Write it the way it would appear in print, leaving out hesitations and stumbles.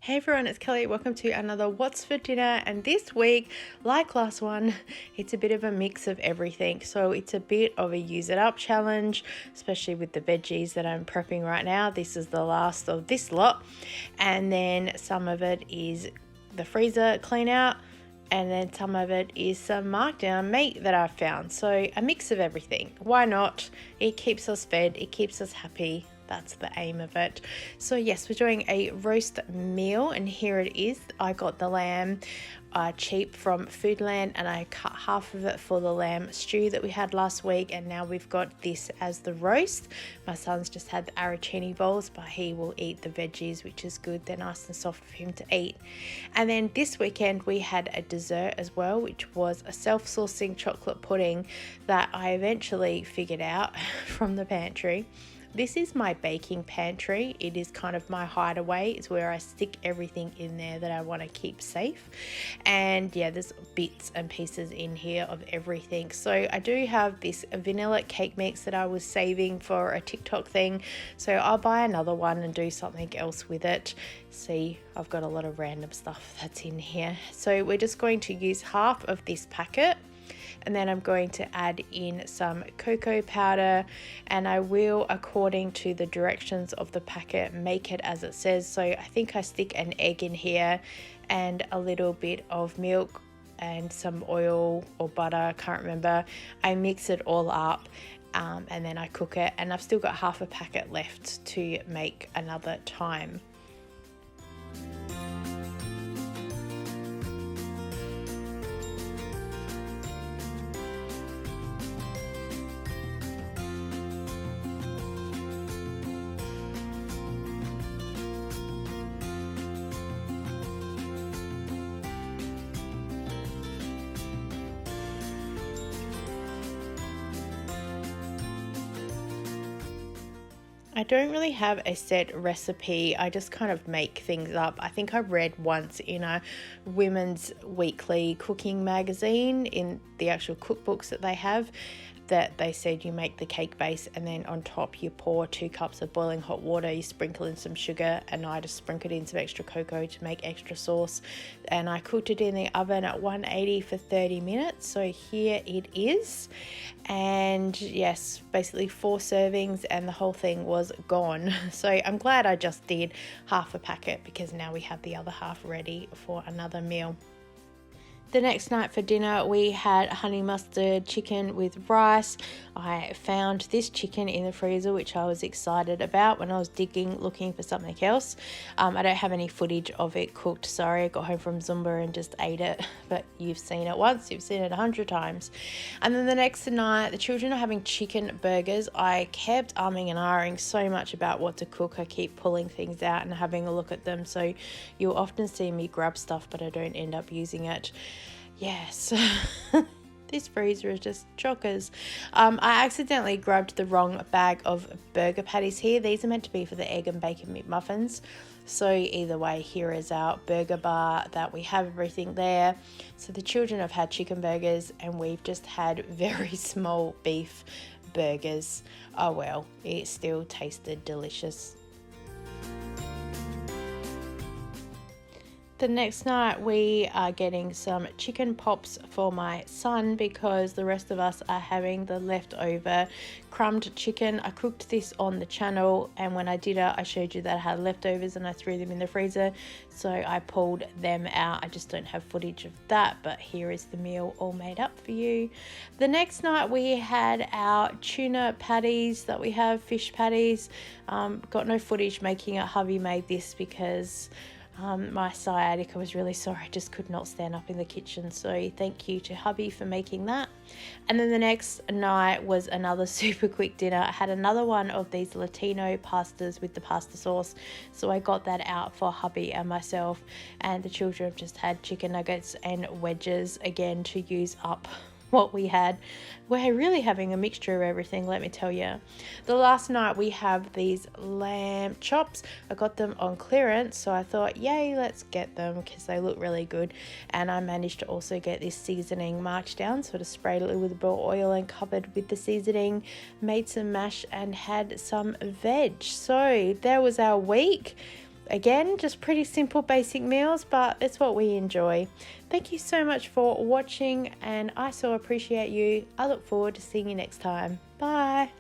Hey everyone, it's Kelly. Welcome to another What's for Dinner. And this week, like last one, it's a bit of a mix of everything. So it's a bit of a use it up challenge, especially with the veggies that I'm prepping right now. This is the last of this lot. And then some of it is the freezer clean out. And then some of it is some markdown meat that I've found. So a mix of everything. Why not? It keeps us fed. It keeps us happy. That's the aim of it. So yes, we're doing a roast meal, and here it is. I got the lamb cheap from Foodland, and I cut half of it for the lamb stew that we had last week, and now we've got this as the roast. My son's just had the arancini bowls, but he will eat the veggies, which is good. They're nice and soft for him to eat. And then this weekend we had a dessert as well, which was a self-saucing chocolate pudding that I eventually figured out from the pantry. This is my baking pantry. It is kind of my hideaway. It's where I stick everything in there that I want to keep safe. And yeah, there's bits and pieces in here of everything. So I do have this vanilla cake mix that I was saving for a TikTok thing. So I'll buy another one and do something else with it. See, I've got a lot of random stuff that's in here. So we're just going to use half of this packet. And then I'm going to add in some cocoa powder, and I will, according to the directions of the packet, make it as it says. So I think I stick an egg in here and a little bit of milk and some oil or butter, I can't remember. I mix it all up and then I cook it, and I've still got half a packet left to make another time. I don't really have a set recipe. I just kind of make things up. I think I read once in a women's weekly cooking magazine, in the actual cookbooks that they have, that they said you make the cake base and then on top you pour 2 cups of boiling hot water, you sprinkle in some sugar, and I just sprinkled in some extra cocoa to make extra sauce, and I cooked it in the oven at 180 for 30 minutes. So here it is, and yes, basically 4 servings and the whole thing was gone. So I'm glad I just did half a packet, because now we have the other half ready for another meal. The next night for dinner we had honey mustard chicken with rice. I found this chicken in the freezer, which I was excited about when I was digging looking for something else. I don't have any footage of it cooked, sorry. I got home from Zumba and just ate it, but you've seen it once, you've seen it 100 times. And then the next night the children are having chicken burgers. I kept umming and ahhing so much about what to cook. I keep pulling things out and having a look at them, so you'll often see me grab stuff but I don't end up using it. Yes. This freezer is just chockers. I accidentally grabbed the wrong bag of burger patties here. These are meant to be for the egg and bacon McMuffins. So either way, here is our burger bar that we have everything there. So the children have had chicken burgers and we've just had very small beef burgers. Oh well, it still tasted delicious. The next night we are getting some chicken pops for my son, because the rest of us are having the leftover crumbed chicken. I cooked this on the channel, and when I did it I showed you that I had leftovers and I threw them in the freezer, so I pulled them out. I just don't have footage of that, but here is the meal all made up for you. The next night we had our tuna patties that we have, fish patties. Got no footage making it. Hubby made this because my sciatica was really sore. I just could not stand up in the kitchen, so thank you to hubby for making that. And then the next night was another super quick dinner. I had another one of these Latino pastas with the pasta sauce, so I got that out for hubby and myself, and the children have just had chicken nuggets and wedges again to use up what we had. We're really having a mixture of everything, let me tell you. The last night we have these lamb chops. I got them on clearance, so I thought, yay, let's get them because they look really good. And I managed to also get this seasoning marked down, sort of sprayed it with raw oil and covered with the seasoning, made some mash and had some veg. So there was our week. Again, just pretty simple basic meals, but it's what we enjoy. Thank you so much for watching, and I so appreciate you. I look forward to seeing you next time. Bye.